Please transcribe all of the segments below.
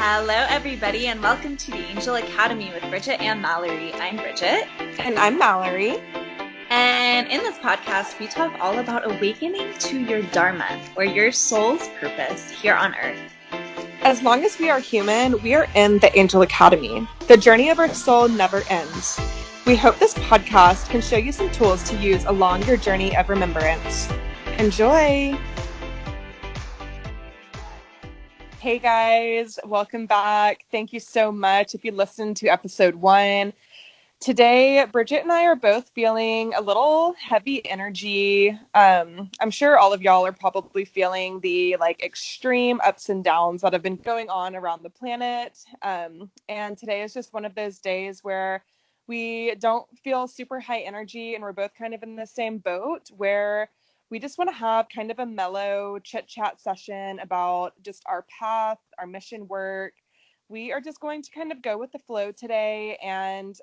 Hello, everybody, and welcome to the Angel Academy with Bridget and Mallory. I'm Bridget. And I'm Mallory. And in this podcast, we talk all about awakening to your Dharma, or your soul's purpose here on Earth. As long as we are human, we are in the Angel Academy. The journey of our soul never ends. We hope this podcast can show you some tools to use along your journey of remembrance. Enjoy! Hey guys, welcome back. Thank you so much if you listened to episode 1. Today, Bridget and I are both feeling a little heavy energy. I'm sure all of y'all are probably feeling the extreme ups and downs that have been going on around the planet. And today is just one of those days where we don't feel super high energy, and we're both kind of in the same boat where we just want to have kind of a mellow chit chat session about just our path, our mission work. We are just going to kind of go with the flow today and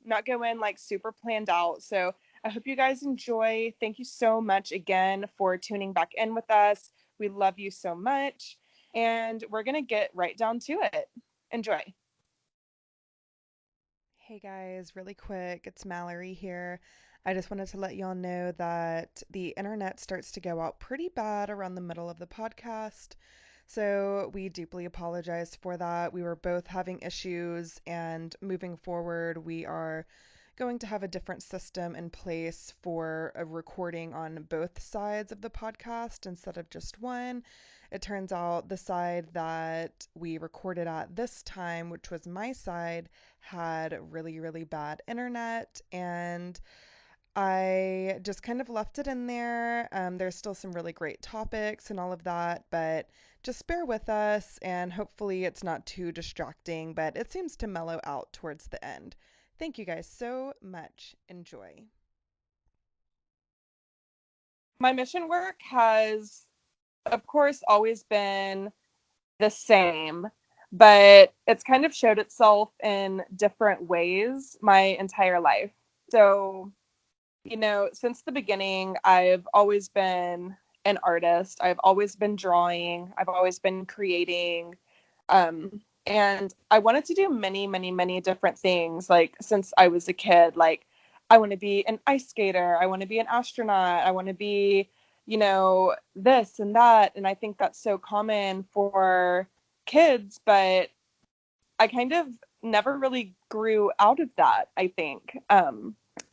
not go in like super planned out. So I hope you guys enjoy. Thank you so much again for tuning back in with us. We love you so much. And we're going to get right down to it. Enjoy. Hey guys, really quick, it's Mallory here. I just wanted to let y'all know that the internet starts to go out pretty bad around the middle of the podcast. So we deeply apologize for that. We were both having issues, and moving forward, we are going to have a different system in place for a recording on both sides of the podcast instead of just one. It turns out the side that we recorded at this time, which was my side, had really, really bad internet, and I just kind of left it in there. There's still some really great topics and all of that, but just bear with us, and hopefully it's not too distracting, but it seems to mellow out towards the end. Thank you guys so much. Enjoy. My mission work has, of course, always been the same, but it's kind of showed itself in different ways my entire life. So, since the beginning, I've always been an artist. I've always been drawing. I've always been creating. And I wanted to do many, many, many different things. Like, since I was a kid, like, I want to be an ice skater. I want to be an astronaut. I want to be, this and that. And I think that's so common for kids, but I kind of never really grew out of that, I think.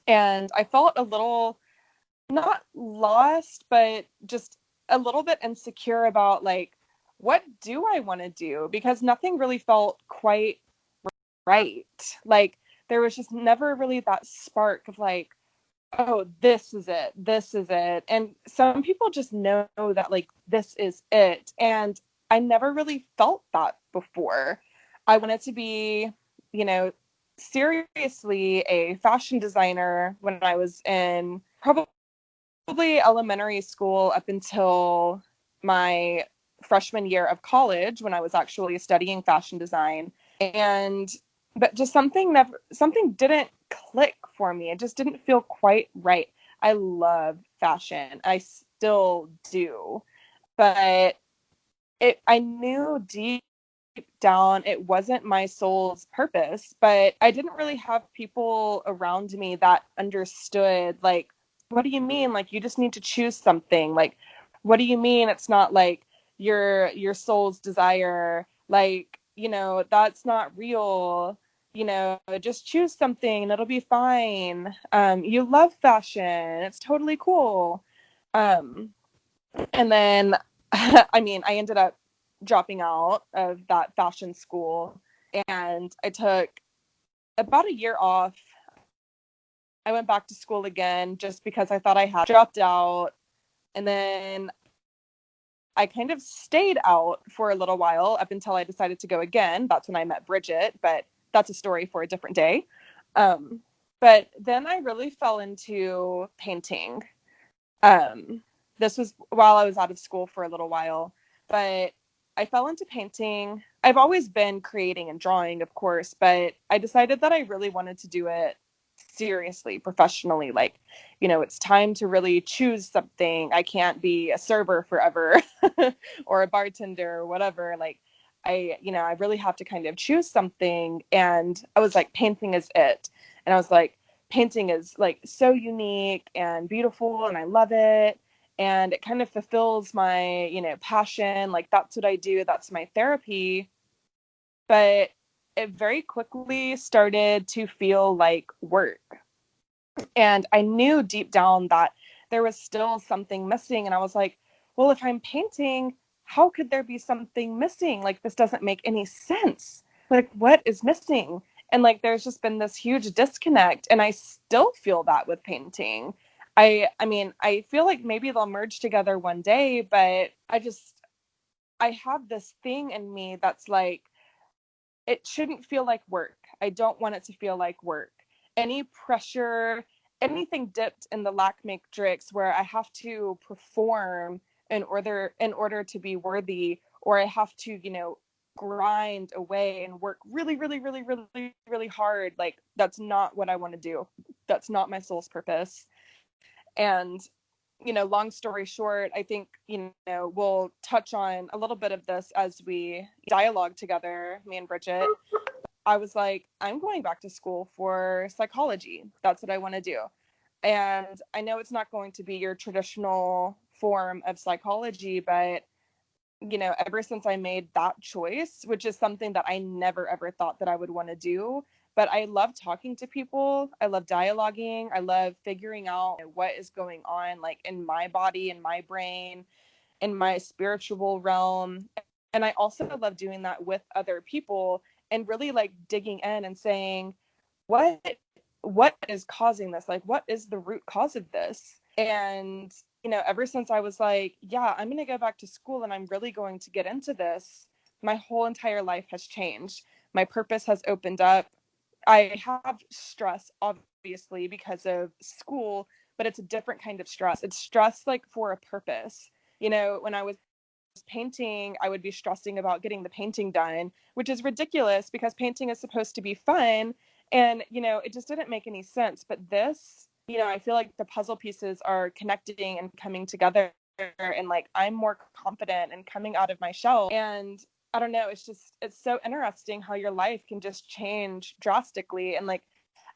And I felt a little, not lost, but just a little bit insecure about like, what do I want to do? Because nothing really felt quite right. Like, there was just never really that spark of like, oh, this is it. This is it. And some people just know that like this is it. And I never really felt that before. I wanted to be, you know, seriously a fashion designer when I was in probably elementary school up until my freshman year of college when I was actually studying fashion design. And but just something didn't click for me. It just didn't feel quite right. I love fashion. I still do. But I knew deep down it wasn't my soul's purpose, but I didn't really have people around me that understood like, what do you mean, like you just need to choose something, like what do you mean it's not like your soul's desire, like, that's not real, just choose something and it'll be fine. You love fashion, it's totally cool. um and then, I mean, I ended up dropping out of that fashion school, and I took about a year off. I went back to school again just because I thought I had dropped out. And then I kind of stayed out for a little while up until I decided to go again. That's when I met Bridget, but that's a story for a different day. Um, but then I really fell into painting. Um, this was while I was out of school for a little while, but I fell into painting. I've always been creating and drawing, of course, but I decided that I really wanted to do it seriously, professionally. Like, it's time to really choose something. I can't be a server forever or a bartender or whatever. Like, I really have to kind of choose something. And I was like, painting is it. And I was like, painting is like so unique and beautiful and I love it. And it kind of fulfills my, passion. Like that's what I do. That's my therapy. But it very quickly started to feel like work. And I knew deep down that there was still something missing. And I was like, well, if I'm painting, how could there be something missing? Like, this doesn't make any sense. Like, what is missing? And like, there's just been this huge disconnect. And I still feel that with painting. I mean, I feel like maybe they'll merge together one day, but I have this thing in me that's like, it shouldn't feel like work. I don't want it to feel like work. Any pressure, anything dipped in the lack matrix where I have to perform in order to be worthy, or I have to, grind away and work really, really, really, really, really hard. Like that's not what I want to do. That's not my soul's purpose. And long story short, I think, we'll touch on a little bit of this as we dialogue together, me and Bridget. I was like, I'm going back to school for psychology. That's what I want to do. And I know it's not going to be your traditional form of psychology, but ever since I made that choice, which is something that I never ever thought that I would want to do, but I love talking to people. I love dialoguing. I love figuring out what is going on, like in my body, in my brain, in my spiritual realm. And I also love doing that with other people and really like digging in and saying, what what is causing this? Like, what is the root cause of this? And ever since I was like, yeah, I'm going to go back to school and I'm really going to get into this, my whole entire life has changed. My purpose has opened up. I have stress, obviously, because of school, but it's a different kind of stress. It's stress like for a purpose. When I was painting, I would be stressing about getting the painting done, which is ridiculous because painting is supposed to be fun. And, it just didn't make any sense. But this, I feel like the puzzle pieces are connecting and coming together. And like, I'm more confident and coming out of my shell. And I don't know, it's so interesting how your life can just change drastically. And like,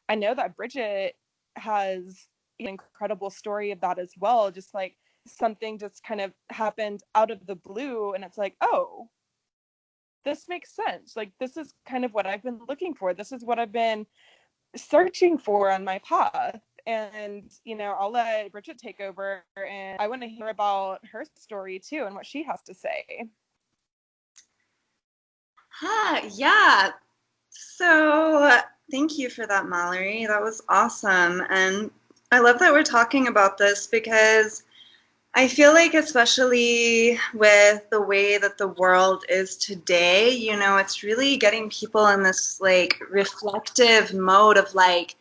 I know that Bridget has an incredible story of that as well. Just like something just kind of happened out of the blue, and it's like, oh, this makes sense. Like, this is kind of what I've been looking for. This is what I've been searching for on my path. And, I'll let Bridget take over, and I want to hear about her story too and what she has to say. Yeah. So thank you for that, Mallory. That was awesome. And I love that we're talking about this because I feel like, especially with the way that the world is today, it's really getting people in this like reflective mode of like,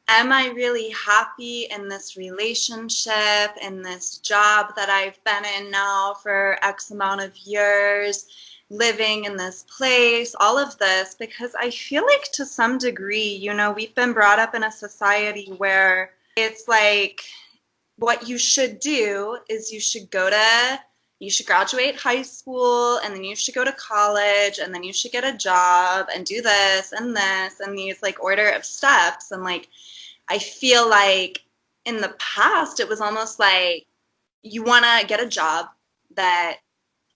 am I really happy in this relationship, in this job that I've been in now for X amount of years, living in this place, all of this? Because I feel like to some degree, we've been brought up in a society where it's like, what you should do is you should graduate high school, and then you should go to college, and then you should get a job and do this and these like order of steps. And like, I feel like in the past, it was almost like you want to get a job that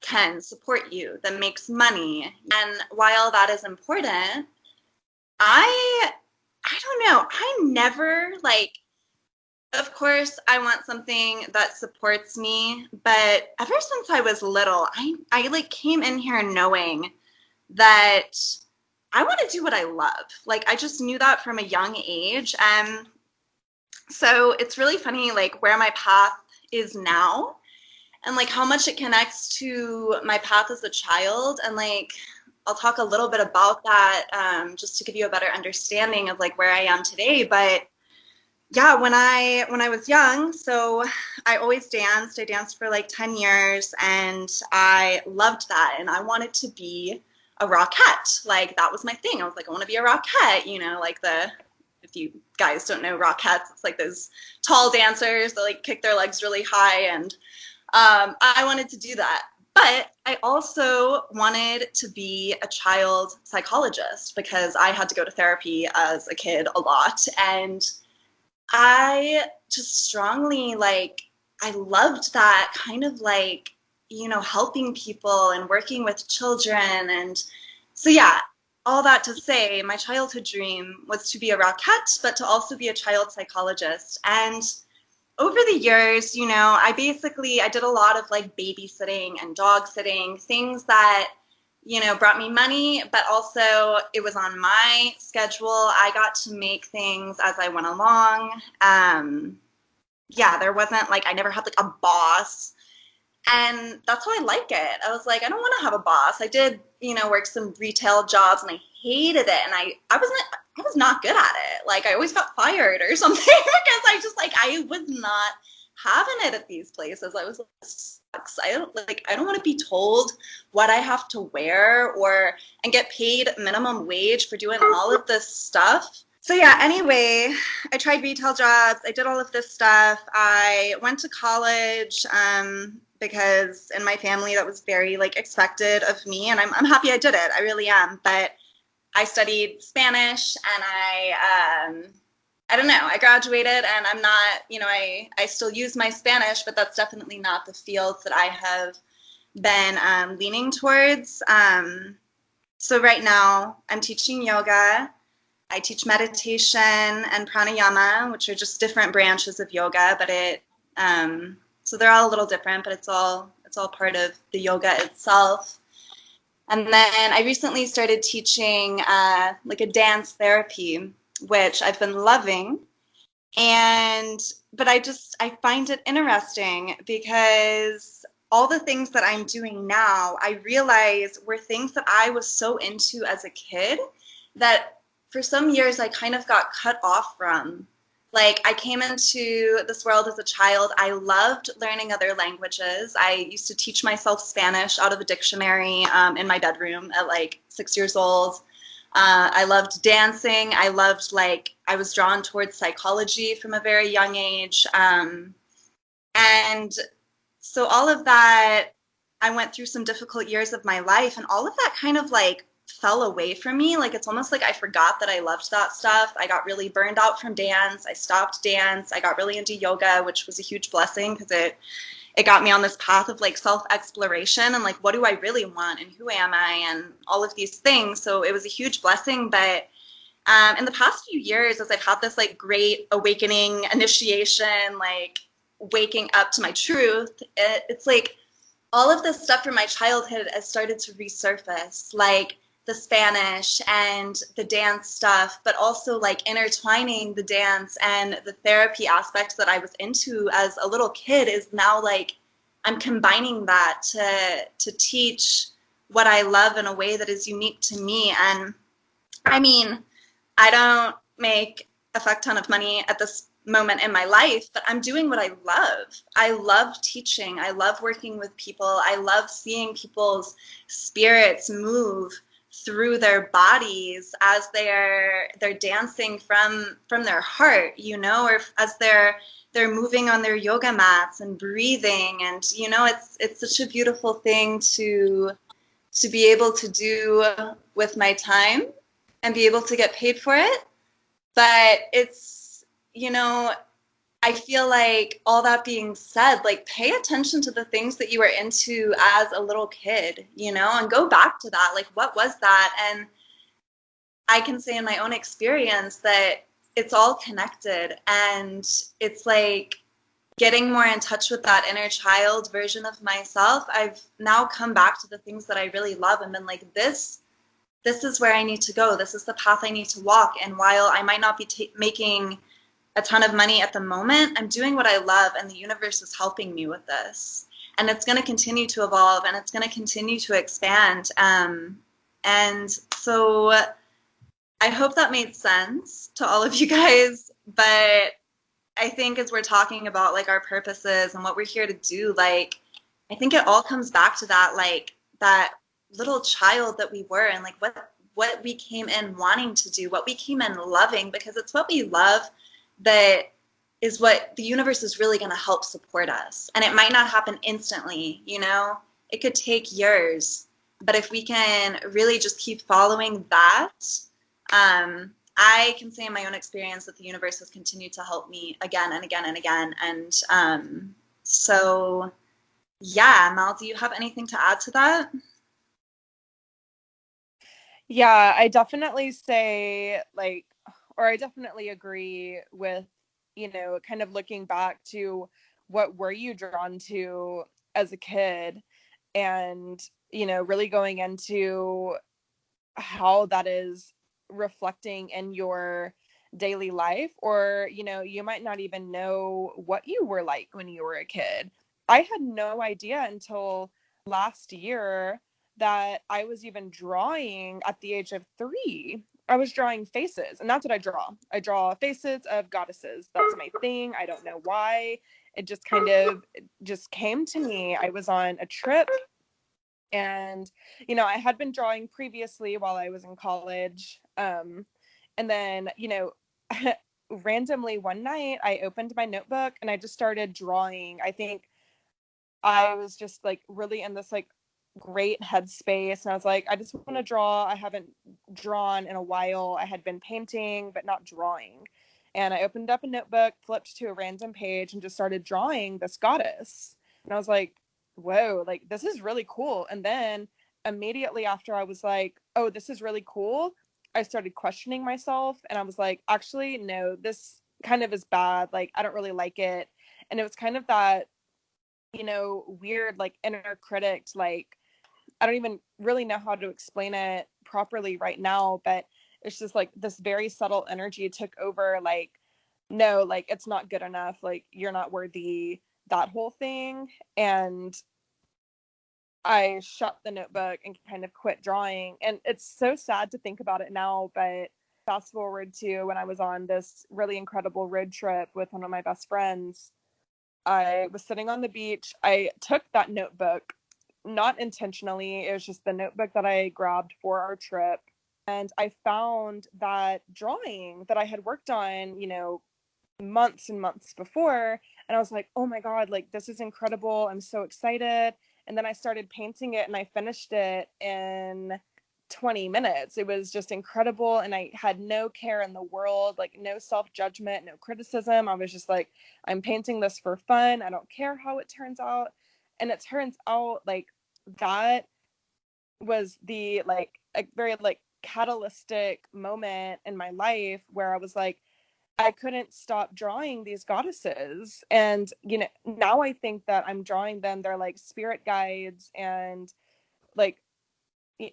can support you, that makes money. And while that is important, I don't know, I never like, of course, I want something that supports me, but ever since I was little, I like came in here knowing that I want to do what I love. Like, I just knew that from a young age. So it's really funny, like, where my path is now and like how much it connects to my path as a child. And like, I'll talk a little bit about that just to give you a better understanding of like where I am today. But yeah, when I was young, so I always danced. I danced for like 10 years and I loved that. And I wanted to be a rockette. Like, that was my thing. I was like, I want to be a rockette, like if you guys don't know rockettes, it's like those tall dancers that like kick their legs really high. And I wanted to do that. But I also wanted to be a child psychologist because I had to go to therapy as a kid a lot. And I just strongly I loved that kind of helping people and working with children. And so, yeah, all that to say, my childhood dream was to be a Rockette, but to also be a child psychologist. And over the years, I did a lot of babysitting and dog sitting, things that, brought me money, but also it was on my schedule. I got to make things as I went along. Yeah, there wasn't I never had a boss. And that's why I like it. I was like, I don't want to have a boss. I did, work some retail jobs and I hated it. And I was not good at it. I always got fired or something because I was not having it at these places. I was like, sucks. I don't want to be told what I have to wear and get paid minimum wage for doing all of this stuff. So yeah, anyway, I tried retail jobs. I did all of this stuff. I went to college because in my family that was very expected of me, and I'm happy I did it. I really am. But I studied Spanish, and I don't know. I graduated, and I'm not. I still use my Spanish, but that's definitely not the fields that I have been leaning towards. So right now, I'm teaching yoga. I teach meditation and pranayama, which are just different branches of yoga, but so they're all a little different, but it's all part of the yoga itself. And then I recently started teaching a dance therapy, which I've been loving. But I find it interesting because all the things that I'm doing now, I realize were things that I was so into as a kid that for some years I kind of got cut off from. I came into this world as a child. I loved learning other languages. I used to teach myself Spanish out of a dictionary in my bedroom at 6 years old. I loved dancing. I was drawn towards psychology from a very young age. And so all of that, I went through some difficult years of my life, and all of that kind of fell away from me. It's almost I forgot that I loved that stuff. I got really burned out from dance. I stopped dance. I got really into yoga, which was a huge blessing because it got me on this path of self-exploration and what do I really want and who am I and all of these things. So it was a huge blessing. But in the past few years, as I've had this great awakening, initiation, waking up to my truth, it's all of this stuff from my childhood has started to resurface, the Spanish and the dance stuff, but also intertwining the dance and the therapy aspect that I was into as a little kid is now I'm combining that to teach what I love in a way that is unique to me. And I mean, I don't make a fuck ton of money at this moment in my life, but I'm doing what I love. I love teaching. I love working with people. I love seeing people's spirits move through their bodies as they're dancing from their heart, or as they're moving on their yoga mats and breathing. And it's such a beautiful thing to be able to do with my time and be able to get paid for it. But it's, I feel all that being said, pay attention to the things that you were into as a little kid, and go back to that. What was that? And I can say in my own experience that it's all connected, and it's getting more in touch with that inner child version of myself. I've now come back to the things that I really love and been this is where I need to go. This is the path I need to walk. And while I might not be making a ton of money at the moment, I'm doing what I love, and the universe is helping me with this. And it's going to continue to evolve, and it's going to continue to expand. And so I hope that made sense to all of you guys. But I think as we're talking about our purposes and what we're here to do, I think it all comes back to that, that little child that we were, and what we came in wanting to do, what we came in loving, because it's what we love that is what the universe is really going to help support us. And it might not happen instantly, it could take years. But if we can really just keep following that, I can say in my own experience that the universe has continued to help me again and again and again. And so, yeah, Mal, do you have anything to add to that? Yeah, I definitely say like, or I definitely agree with, kind of looking back to what were you drawn to as a kid and, really going into how that is reflecting in your daily life, or you might not even know what you were like when you were a kid. I had no idea until last year that I was even drawing at the age of 3. I was drawing faces, and that's what I draw faces of goddesses. That's my thing. I don't know why. It just kind of just came to me. I was on a trip, and I had been drawing previously while I was in college, and then randomly one night I opened my notebook and I just started drawing. I think I was just like really in this like great headspace, and I was like, I just want to draw. I haven't drawn in a while. I had been painting but not drawing, and I opened up a notebook, flipped to a random page, and just started drawing this goddess. And I was like, whoa, like this is really cool. And then immediately after I was like, oh, this is really cool, I started questioning myself, and I was like, actually no, this kind of is bad, like I don't really like it. And it was kind of that weird like inner critic, like I don't even really know how to explain it properly right now, but it's just like this very subtle energy took over, like, no, like it's not good enough, like you're not worthy, that whole thing. And I shut the notebook and kind of quit drawing. And it's so sad to think about it now, but fast forward to when I was on this really incredible road trip with one of my best friends. I was sitting on the beach. I took that notebook, not intentionally. It was just the notebook that I grabbed for our trip. And I found that drawing that I had worked on, months and months before. And I was like, oh my God, like this is incredible. I'm so excited. And then I started painting it and I finished it in 20 minutes. It was just incredible. And I had no care in the world, like no self judgment, no criticism. I was just like, I'm painting this for fun. I don't care how it turns out. And it turns out like that was the like a very like catalytic moment in my life where I was like, I couldn't stop drawing these goddesses. And, now I think that I'm drawing them. They're like spirit guides and like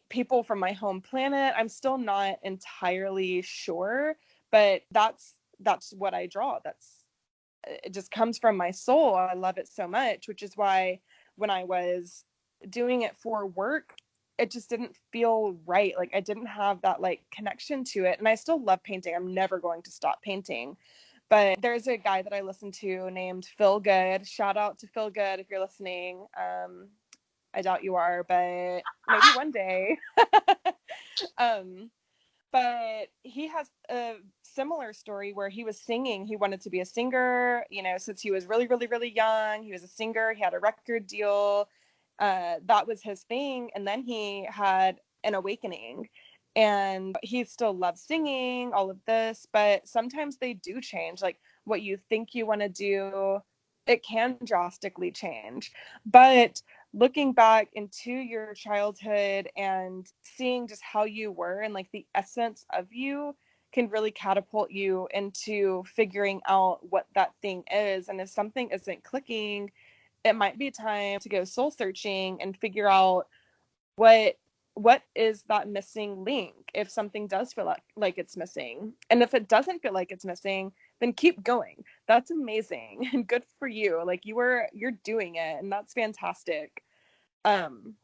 people from my home planet. I'm still not entirely sure, but that's what I draw. It just comes from my soul. I love it so much, which is why when I was doing it for work, it just didn't feel right. Like I didn't have that like connection to it. And I still love painting. I'm never going to stop painting. But there's a guy that I listen to named Phil Good. Shout out to Phil Good if you're listening. I doubt you are, but maybe one day. um, but he has a similar story where he was singing. He wanted to be a singer, since he was really, really, really young. He was a singer. He had a record deal. That was his thing. And then he had an awakening, and he still loves singing, all of this. But sometimes they do change. Like what you think you want to do, it can drastically change. But looking back into your childhood and seeing just how you were and like the essence of you can really catapult you into figuring out what that thing is. And if something isn't clicking, it might be time to go soul searching and figure out what what is that missing link. If something does feel like it's missing, and if it doesn't feel like it's missing, then keep going. That's amazing and good for you. Like you're doing it, and that's fantastic. um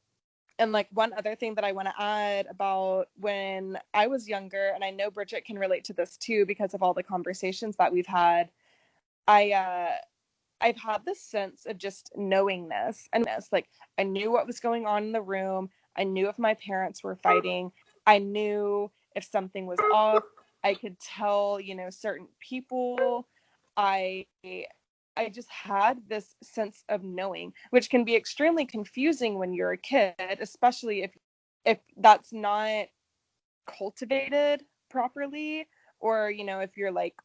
and like one other thing that I want to add about when I was younger, and I know Bridget can relate to this too because of all the conversations that we've had. I've had this sense of just knowingness and this, like I knew what was going on in the room. I knew if my parents were fighting. I knew if something was off. I could tell, certain people. I I just had this sense of knowing, which can be extremely confusing when you're a kid, especially if that's not cultivated properly, or if you're like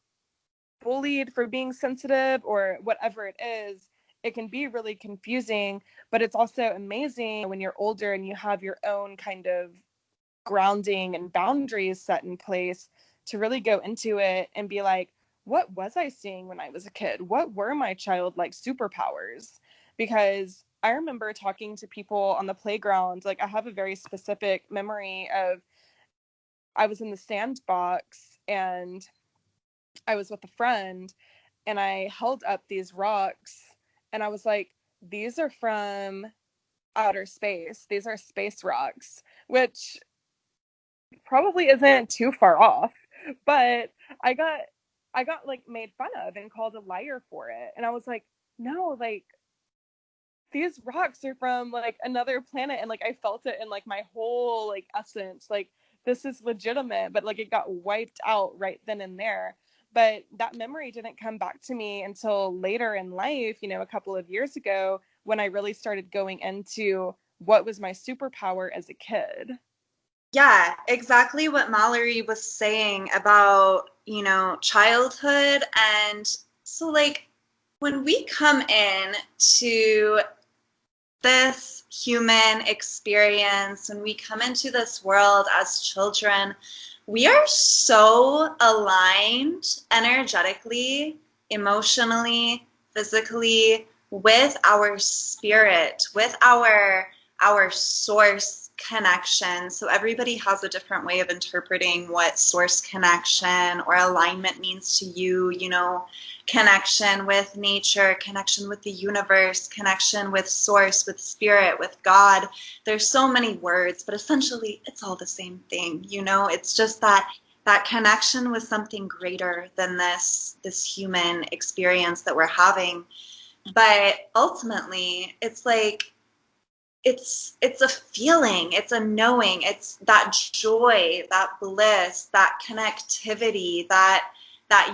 bullied for being sensitive or whatever it is. It can be really confusing, but it's also amazing when you're older and you have your own kind of grounding and boundaries set in place to really go into it and be like, what was I seeing when I was a kid? What were my childlike superpowers? Because I remember talking to people on the playground. Like, I have a very specific memory of, I was in the sandbox and I was with a friend, and I held up these rocks and I was like, these are from outer space. These are space rocks, which probably isn't too far off, but I got like made fun of and called a liar for it. And I was like, no, like these rocks are from like another planet, and like I felt it in like my whole like essence, like this is legitimate, but like it got wiped out right then and there. But that memory didn't come back to me until later in life, a couple of years ago, when I really started going into what was my superpower as a kid. Yeah, exactly what Mallory was saying about, childhood. And so, like, when we come in to this human experience, when we come into this world as children, we are so aligned energetically, emotionally, physically with our spirit, with our source connection. So everybody has a different way of interpreting what source connection or alignment means to you, connection with nature, connection with the universe, connection with source, with spirit, with God. There's so many words, but essentially it's all the same thing. It's just that connection with something greater than this human experience that we're having. But ultimately, it's like it's a feeling, it's a knowing, it's that joy, that bliss, that connectivity, that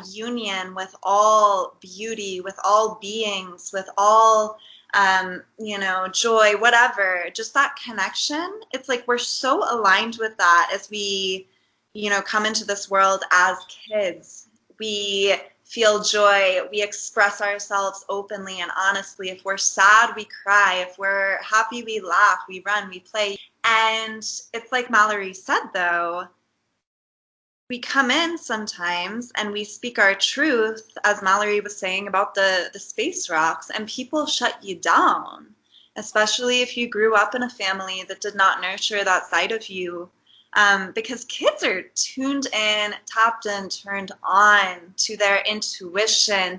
union with all beauty, with all beings, with all joy, whatever, just that connection. It's like we're so aligned with that as we, come into this world as kids. We feel joy, we express ourselves openly and honestly. If we're sad, we cry. If we're happy, we laugh, we run, we play. And it's like Mallory said, though, we come in sometimes and we speak our truth, as Mallory was saying about the space rocks, and people shut you down, especially if you grew up in a family that did not nurture that side of you. Because kids are tuned in, tapped in, turned on to their intuition.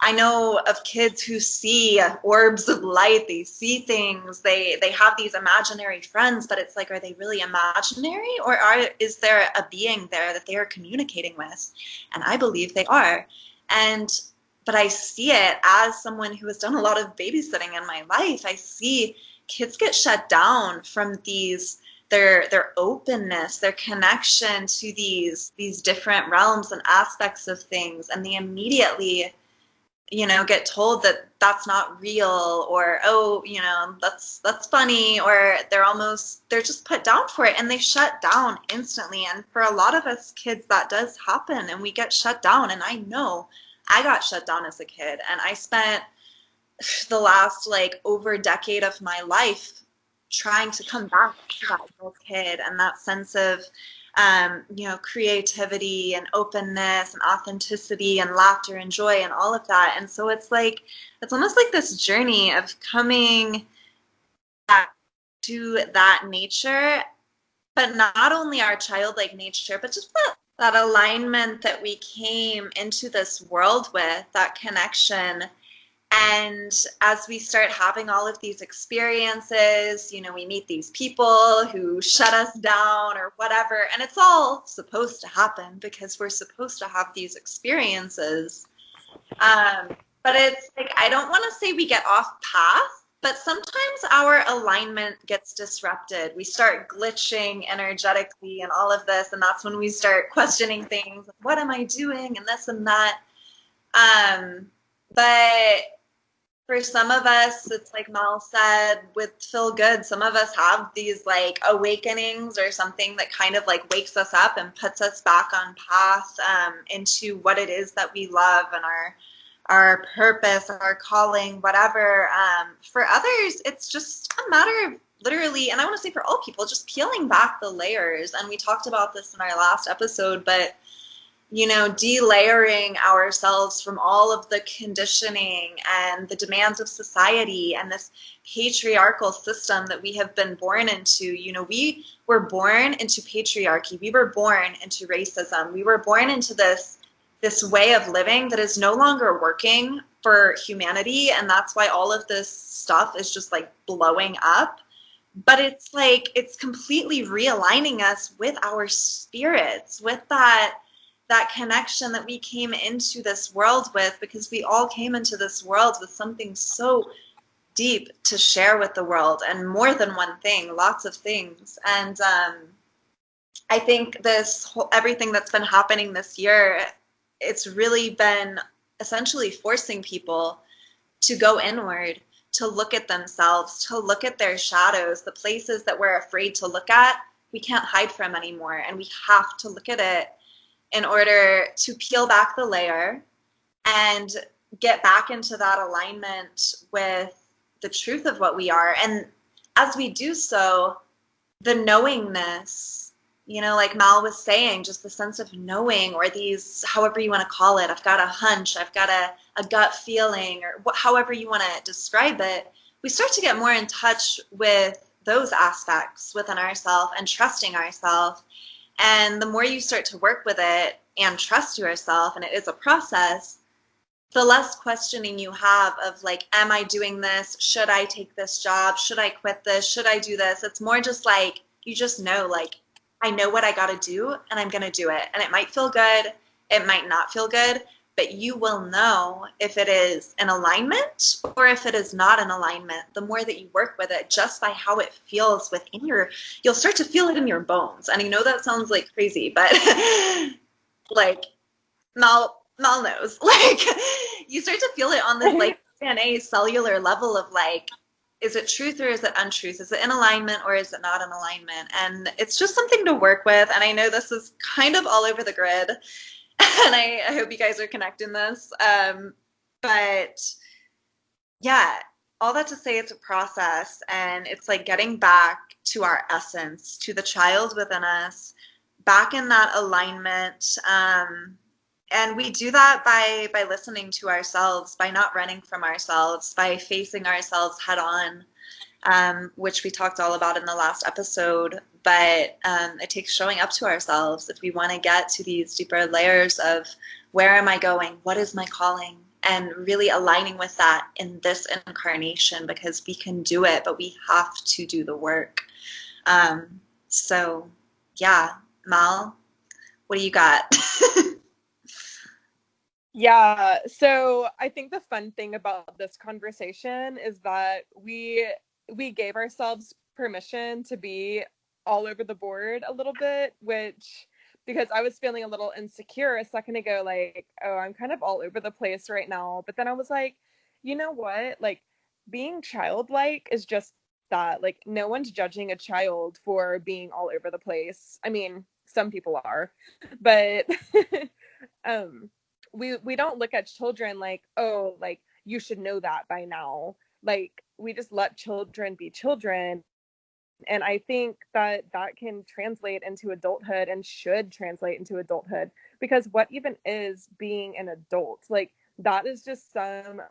I know of kids who see orbs of light, they see things, they have these imaginary friends, but it's like, are they really imaginary, or is there a being there that they are communicating with? And I believe they are. But I see it as someone who has done a lot of babysitting in my life. I see kids get shut down from their openness, their connection to these different realms and aspects of things, and they immediately, get told that that's not real, or oh, that's funny, or they're just put down for it, and they shut down instantly. And for a lot of us kids, that does happen, and we get shut down. And I know I got shut down as a kid, and I spent the last like over decade of my life trying to come back to that little kid and that sense of creativity and openness and authenticity and laughter and joy and all of that. And so it's almost like this journey of coming back to that nature, but not only our childlike nature, but just that alignment that we came into this world with, that connection. And as we start having all of these experiences, we meet these people who shut us down or whatever, and it's all supposed to happen because we're supposed to have these experiences. But it's like, I don't want to say we get off path, but sometimes our alignment gets disrupted. We start glitching energetically and all of this, and that's when we start questioning things. What am I doing? And this and that. But for some of us, it's like Mal said with Feel Good, some of us have these like awakenings or something that kind of like wakes us up and puts us back on path into what it is that we love and our purpose, our calling, whatever. For others, it's just a matter of literally, and I want to say for all people, just peeling back the layers. And we talked about this in our last episode, but delayering ourselves from all of the conditioning and the demands of society and this patriarchal system that we have been born into. We were born into patriarchy. We were born into racism. We were born into this way of living that is no longer working for humanity, and that's why all of this stuff is just like blowing up. But it's like it's completely realigning us with our spirits, with that connection that we came into this world with, because we all came into this world with something so deep to share with the world, and more than one thing, lots of things. And I think everything that's been happening this year, it's really been essentially forcing people to go inward, to look at themselves, to look at their shadows, the places that we're afraid to look at, we can't hide from anymore, and we have to look at it in order to peel back the layer and get back into that alignment with the truth of what we are. And as we do so, the knowingness, like Mal was saying, just the sense of knowing, or these, however you want to call it, I've got a hunch, I've got a gut feeling, or however you want to describe it, we start to get more in touch with those aspects within ourselves and trusting ourselves. And the more you start to work with it and trust yourself, and it is a process, the less questioning you have of like, am I doing this? Should I take this job? Should I quit this? Should I do this? It's more just like, you just know, like, I know what I got to do and I'm going to do it. And it might feel good. It might not feel good, but you will know if it is in alignment or if it is not in alignment. The more that you work with it, just by how it feels within you'll start to feel it in your bones. And I know that sounds like crazy, but like Mal knows, like you start to feel it on this like DNA cellular level of like, is it truth or is it untruth? Is it in alignment or is it not in alignment? And it's just something to work with. And I know this is kind of all over the grid, and I hope you guys are connecting this. But yeah, all that to say, it's a process, and it's like getting back to our essence, to the child within us, back in that alignment. And we do that by listening to ourselves, by not running from ourselves, by facing ourselves head on, which we talked all about in the last episode. But it takes showing up to ourselves if we want to get to these deeper layers of where am I going? What is my calling? And really aligning with that in this incarnation, because we can do it, but we have to do the work. So yeah, Mal, what do you got? Yeah, so I think the fun thing about this conversation is that we gave ourselves permission to be all over the board a little bit, which, because I was feeling a little insecure a second ago, like, oh, I'm kind of all over the place right now. But then I was like, you know what? Like, being childlike is just that. Like, no one's judging a child for being all over the place. I mean, some people are, but um we don't look at children like, oh, like you should know that by now. Like, we just let children be children. And I think that that can translate into adulthood, and should translate into adulthood, because what even is being an adult? Like, that is just some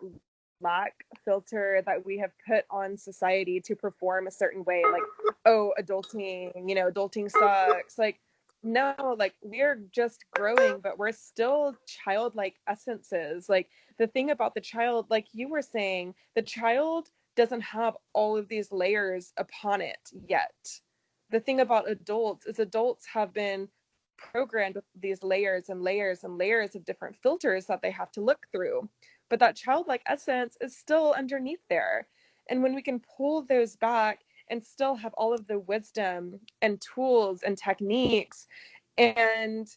lack filter that we have put on society to perform a certain way, like, oh, adulting sucks. Like, no, like, we're just growing, but we're still childlike essences. Like, the thing about the child, like you were saying, the child doesn't have all of these layers upon it yet. The thing about adults is adults have been programmed with these layers and layers and layers of different filters that they have to look through. But that childlike essence is still underneath there. And when we can pull those back and still have all of the wisdom and tools and techniques and,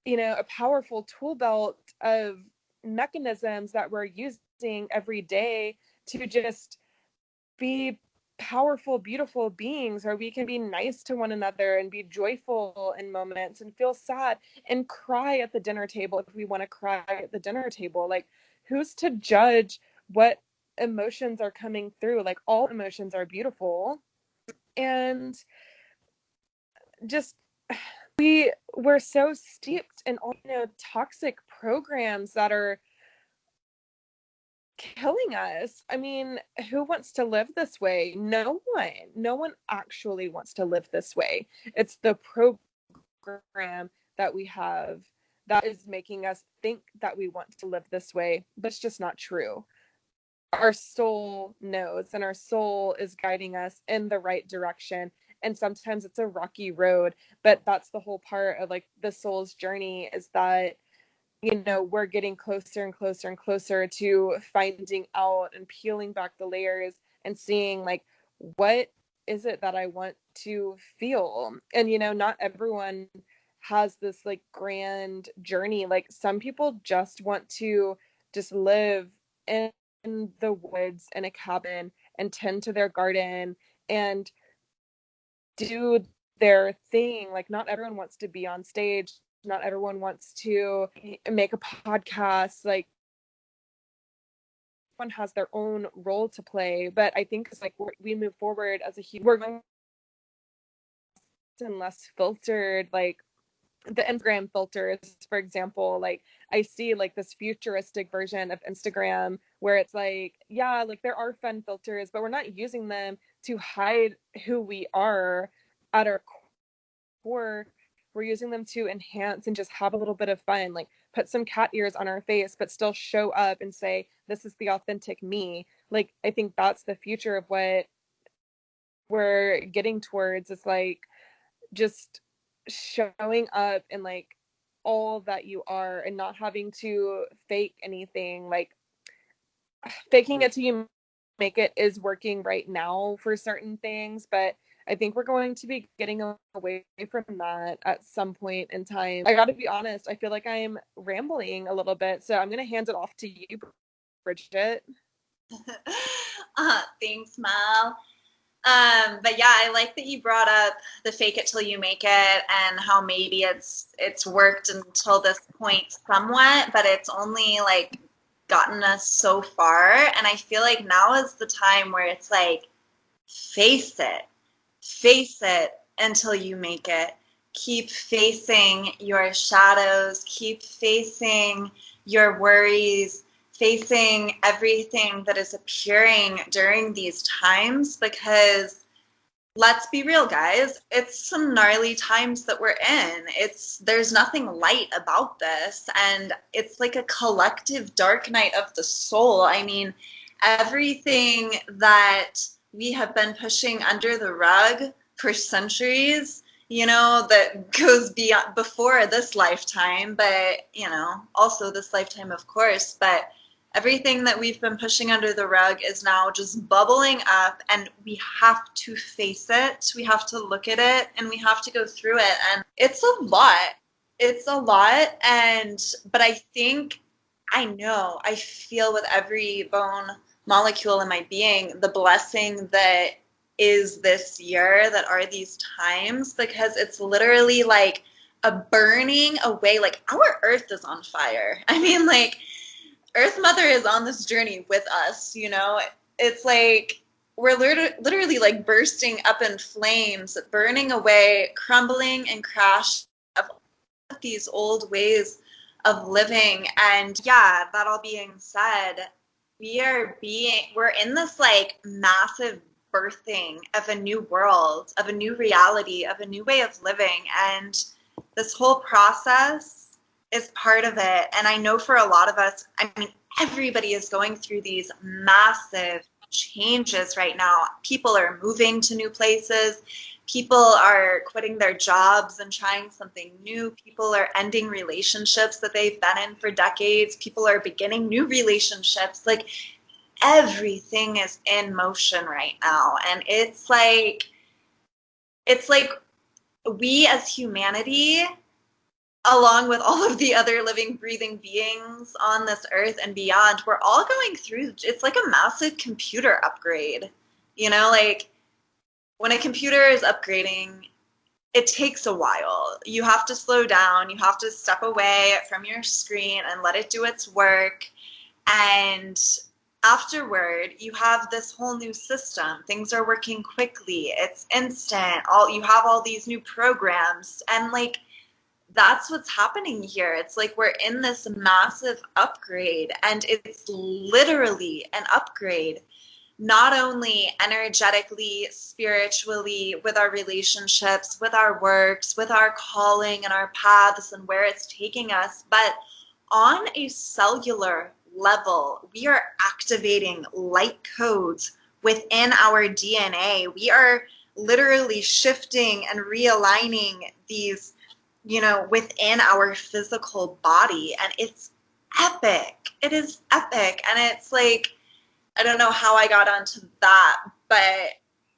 a powerful tool belt of mechanisms that we're using choosing every day to just be powerful, beautiful beings, or we can be nice to one another and be joyful in moments and feel sad and cry at the dinner table if we want to cry at the dinner table. Like, who's to judge what emotions are coming through? Like, all emotions are beautiful. And just we're so steeped in all, toxic programs that are killing us. I mean, who wants to live this way? No one. No one actually wants to live this way. It's the program that we have that is making us think that we want to live this way, but it's just not true. Our soul knows, and our soul is guiding us in the right direction. And sometimes it's a rocky road, but that's the whole part of like the soul's journey, is that we're getting closer and closer and closer to finding out and peeling back the layers and seeing like, what is it that I want to feel? And not everyone has this like grand journey. Like, some people just want to just live in the woods in a cabin and tend to their garden and do their thing. Like, not everyone wants to be on stage, not everyone wants to make a podcast. Like, everyone has their own role to play. But I think it's like we move forward as a human, we're going and less filtered. Like, the Instagram filters, for example, like I see like this futuristic version of Instagram where it's like, yeah, like there are fun filters, but we're not using them to hide who we are at our core. We're using them to enhance and just have a little bit of fun, like put some cat ears on our face, but still show up and say, this is the authentic me. Like, I think that's the future of what we're getting towards. It's like just showing up in like all that you are and not having to fake anything. Like, faking it till you make it is working right now for certain things, but I think we're going to be getting away from that at some point in time. I got to be honest, I feel like I'm rambling a little bit, so I'm going to hand it off to you, Bridget. Thanks, Mal. But yeah, I like that you brought up the fake it till you make it, and how maybe it's worked until this point somewhat, but it's only like gotten us so far. And I feel like now is the time where it's like, face it until you make it. Keep facing your shadows, keep facing your worries, facing everything that is appearing during these times, because let's be real, guys, it's some gnarly times that we're in. There's nothing light about this, and it's like a collective dark night of the soul. I mean, everything that we have been pushing under the rug for centuries, that goes beyond before this lifetime, but also this lifetime, of course, but everything that we've been pushing under the rug is now just bubbling up, and we have to face it. We have to look at it, and we have to go through it. And it's a lot. It's a lot. But I think, I feel with every bone molecule in my being the blessing that is this year, that are these times, because it's literally like a burning away. Like, our earth is on fire. I mean, like, Earth Mother is on this journey with us, It's like we're literally like bursting up in flames, burning away, crumbling and crashing of these old ways of living. And yeah, that all being said, we're in this like massive birthing of a new world, of a new reality, of a new way of living. And this whole process is part of it. And I know for a lot of us, I mean, everybody is going through these massive changes right now. People are moving to new places. People are quitting their jobs and trying something new. People are ending relationships that they've been in for decades. People are beginning new relationships. Like, everything is in motion right now. And it's like we as humanity along with all of the other living, breathing beings on this earth and beyond, we're all going through, it's like a massive computer upgrade. You know, like when a computer is upgrading, it takes a while. You have to slow down, you have to step away from your screen and let it do its work. And afterward, you have this whole new system. Things are working quickly. It's instant. All you have all these new programs and like that's what's happening here. It's like we're in this massive upgrade and it's literally an upgrade not only energetically, spiritually, with our relationships, with our works, with our calling and our paths and where it's taking us, but on a cellular level, we are activating light codes within our DNA. We are literally shifting and realigning these, you know, within our physical body. And it's epic. It is epic. And it's like, I don't know how I got onto that, but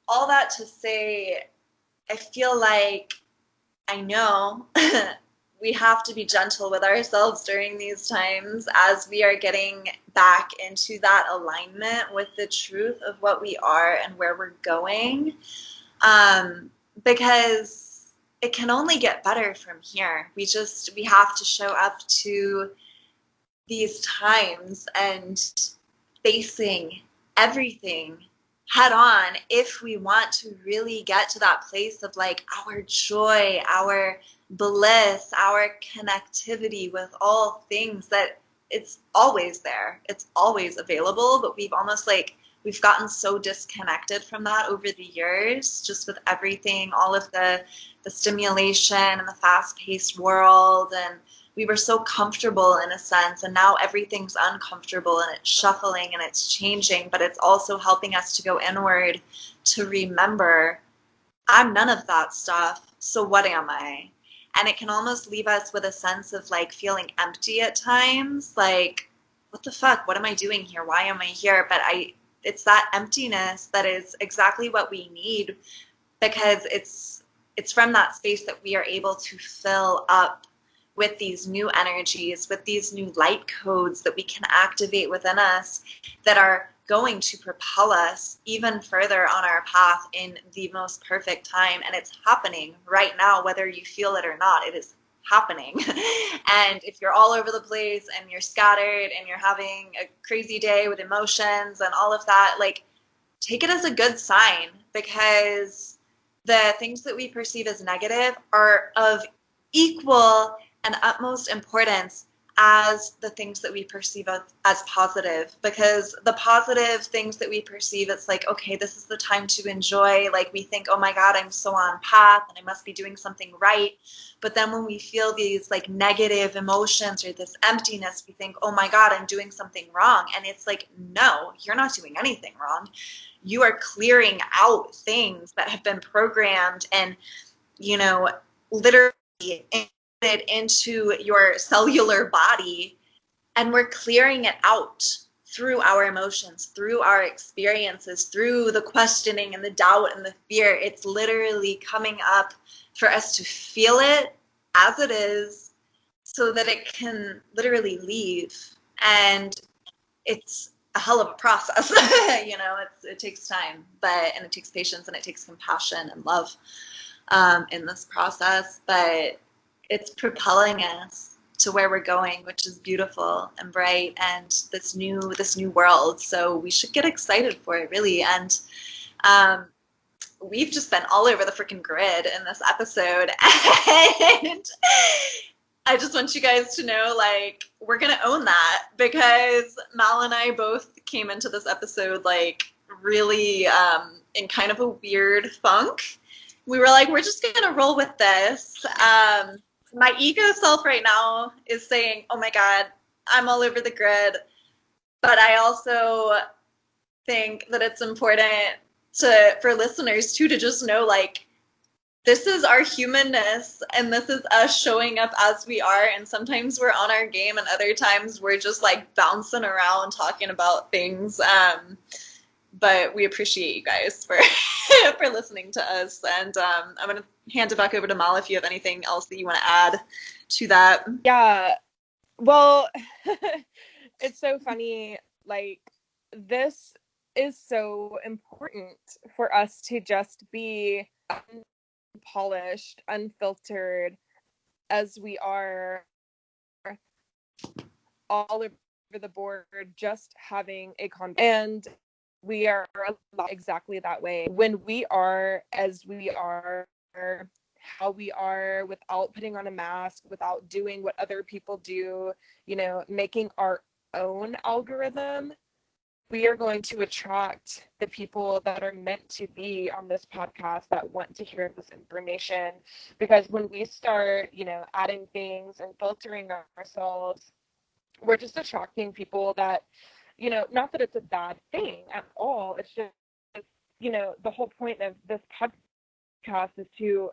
all that to say, I feel like I know we have to be gentle with ourselves during these times as we are getting back into that alignment with the truth of what we are and where we're going. Because it can only get better from here. We have to show up to these times and facing everything head on if we want to really get to that place of like our joy, our bliss, our connectivity with all things, that it's always there. It's always available, but we've gotten so disconnected from that over the years, just with everything, all of the stimulation and the fast-paced world, and we were so comfortable in a sense, and now everything's uncomfortable and it's shuffling and it's changing, but it's also helping us to go inward to remember I'm none of that stuff, so what am I? And it can almost leave us with a sense of like feeling empty at times, like what the fuck, what am I doing here, why am I here? But it's that emptiness that is exactly what we need, because it's from that space that we are able to fill up with these new energies, with these new light codes that we can activate within us that are going to propel us even further on our path in the most perfect time. And it's happening right now, whether you feel it or not, it is happening. And if you're all over the place and you're scattered and you're having a crazy day with emotions and all of that, like, take it as a good sign, because the things that we perceive as negative are of equal and utmost importance as the things that we perceive as positive. Because the positive things that we perceive, it's like, okay, this is the time to enjoy. Like we think, oh my God, I'm so on path and I must be doing something right. But then when we feel these like negative emotions or this emptiness, we think, oh my God, I'm doing something wrong. And it's like, no, you're not doing anything wrong. You are clearing out things that have been programmed and, you know, literally into your cellular body, and we're clearing it out through our emotions, through our experiences, through the questioning and the doubt and the fear. It's literally coming up for us to feel it as it is so that it can literally leave. And it's a hell of a process. You know, it takes time, and it takes patience and it takes compassion and love in this process, but it's propelling us to where we're going, which is beautiful and bright, and this new world. So we should get excited for it, really. And we've just been all over the freaking grid in this episode, and I just want you guys to know, like, we're gonna own that, because Mal and I both came into this episode like really in kind of a weird funk. We were like, we're just gonna roll with this. My ego self right now is saying, oh my God, I'm all over the grid. But I also think that it's important for listeners too, to just know, like, this is our humanness and this is us showing up as we are. And sometimes we're on our game and other times we're just like bouncing around talking about things. But we appreciate you guys for for listening to us. And I'm going to hand it back over to Mal if you have anything else that you want to add to that. Yeah. Well, it's so funny. Like, this is so important for us to just be unpolished, unfiltered as we are, all over the board, just having a conversation. And we are exactly that way. When we are as we are, how we are, without putting on a mask, without doing what other people do, making our own algorithm, we are going to attract the people that are meant to be on this podcast, that want to hear this information. Because when we start, adding things and filtering ourselves, we're just attracting people that, not that it's a bad thing at all. It's just, the whole point of this podcast is to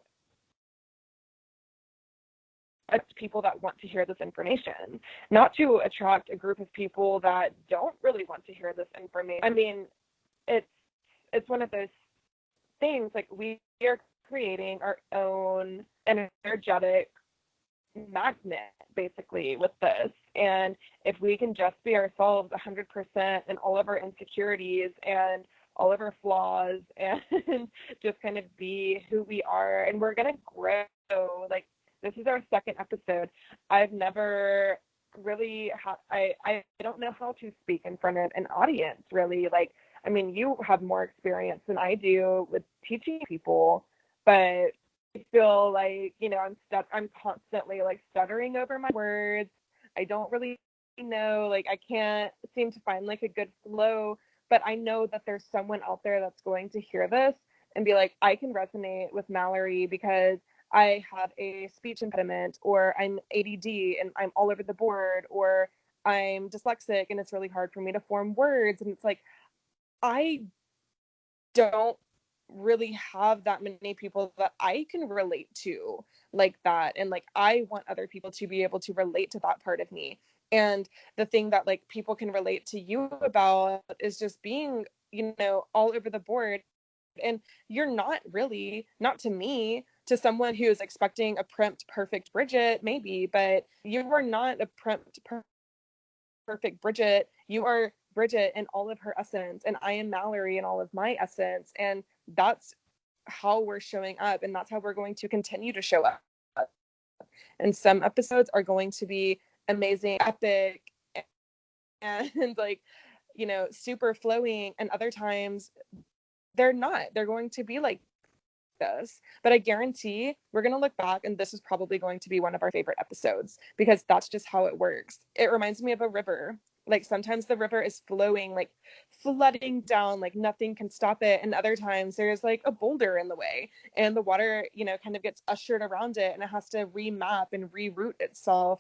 attract people that want to hear this information, not to attract a group of people that don't really want to hear this information. I mean, it's one of those things, like, we are creating our own energetic magnet basically with this. And if we can just be ourselves 100% and all of our insecurities and all of our flaws and just kind of be who we are, and we're going to grow. Like, this is our second episode. I've never really I don't know how to speak in front of an audience, really. Like, I mean, you have more experience than I do with teaching people, but I feel like, I'm constantly like stuttering over my words. I don't really know, like, I can't seem to find like a good flow, but I know that there's someone out there that's going to hear this and be like, I can resonate with Mallory because I have a speech impediment, or I'm ADD and I'm all over the board, or I'm dyslexic and it's really hard for me to form words. And it's like, I don't really have that many people that I can relate to like that. And like, I want other people to be able to relate to that part of me. And the thing that like people can relate to you about is just being, all over the board. And you're not really, not to me, to someone who is expecting a prompt perfect Bridget, maybe, but you are not a prompt perfect Bridget. You are Bridget in all of her essence, and I am Mallory in all of my essence. And that's how we're showing up, and that's how we're going to continue to show up. And some episodes are going to be amazing, epic, and like, super flowing, and other times they're not. They're going to be like this. But I guarantee we're going to look back and this is probably going to be one of our favorite episodes, because that's just how it works. It reminds me of a river. Like, sometimes the river is flowing, like flooding down, like nothing can stop it. And other times there's like a boulder in the way, and the water, kind of gets ushered around it, and it has to remap and reroute itself.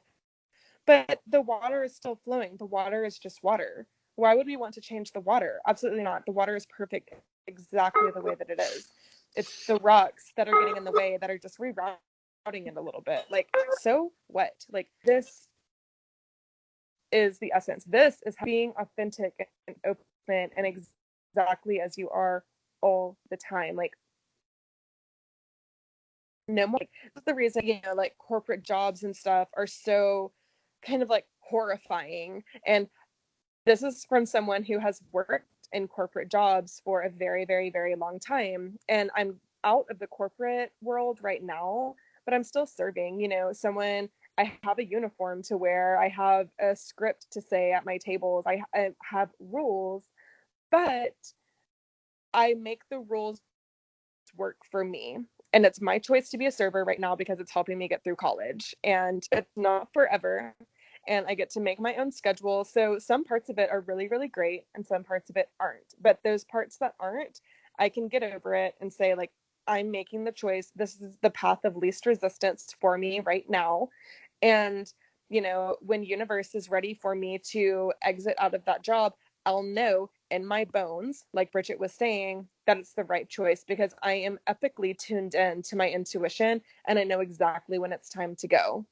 But the water is still flowing. The water is just water. Why would we want to change the water? Absolutely not. The water is perfect exactly the way that it is. It's the rocks that are getting in the way that are just rerouting it a little bit. Like, so what? Like, this is the essence. This is being authentic and open and exactly as you are all the time. Like, no more. Like, that's the reason, like, corporate jobs and stuff are so kind of like horrifying. And this is from someone who has worked in corporate jobs for a very, very, very long time. And I'm out of the corporate world right now, but I'm still serving, someone. I have a uniform to wear. I have a script to say at my tables. I have rules, but I make the rules work for me. And it's my choice to be a server right now because it's helping me get through college. And it's not forever. And I get to make my own schedule. So some parts of it are really, really great, and some parts of it aren't. But those parts that aren't, I can get over it and say, like, I'm making the choice. This is the path of least resistance for me right now. And, when universe is ready for me to exit out of that job, I'll know in my bones, like Bridget was saying, that it's the right choice, because I am epically tuned in to my intuition, and I know exactly when it's time to go.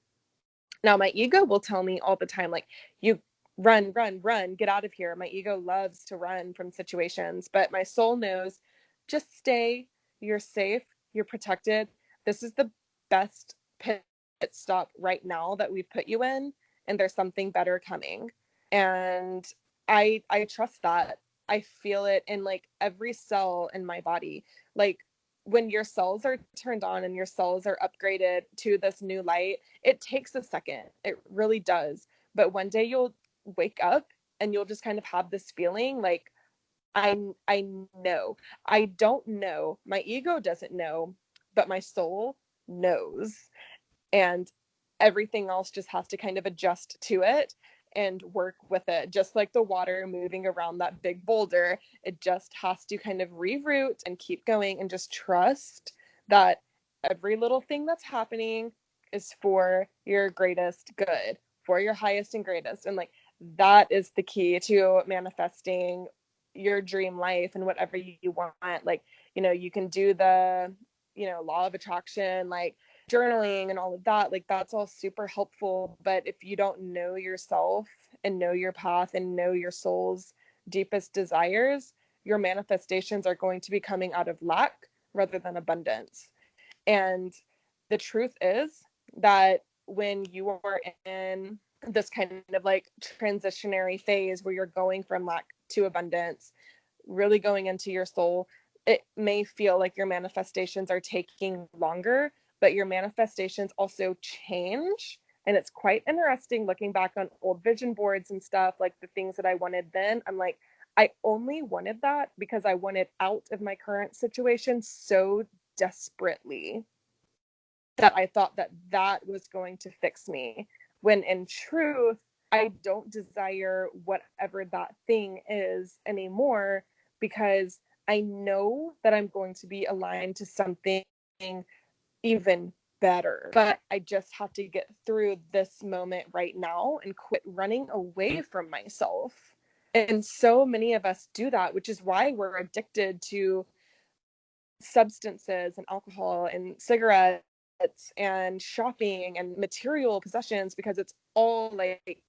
Now, my ego will tell me all the time, like, you run, run, run, get out of here. My ego loves to run from situations, but my soul knows, just stay, you're safe, you're protected. This is the best pit stop right now that we've put you in, and there's something better coming. And I trust that. I feel it in like every cell in my body. Like when your cells are turned on and your cells are upgraded to this new light, it takes a second. It really does. But one day you'll wake up and you'll just kind of have this feeling like, I know. I don't know. My ego doesn't know, but my soul knows. And everything else just has to kind of adjust to it and work with it. Just like the water moving around that big boulder, it just has to kind of reroute and keep going and just trust that every little thing that's happening is for your greatest good, for your highest and greatest. And like that is the key to manifesting your dream life and whatever you want. Like, you can do the, law of attraction, like journaling and all of that. Like that's all super helpful. But if you don't know yourself and know your path and know your soul's deepest desires, your manifestations are going to be coming out of lack rather than abundance. And the truth is that when you are in this kind of like transitionary phase where you're going from lack to abundance, really going into your soul, it may feel like your manifestations are taking longer, but your manifestations also change. And it's quite interesting looking back on old vision boards and stuff, like the things that I wanted then. I'm like, I only wanted that because I wanted out of my current situation so desperately that I thought that that was going to fix me. When in truth, I don't desire whatever that thing is anymore, because I know that I'm going to be aligned to something even better. But I just have to get through this moment right now and quit running away from myself. And so many of us do that, which is why we're addicted to substances and alcohol and cigarettes and shopping and material possessions, because it's all like,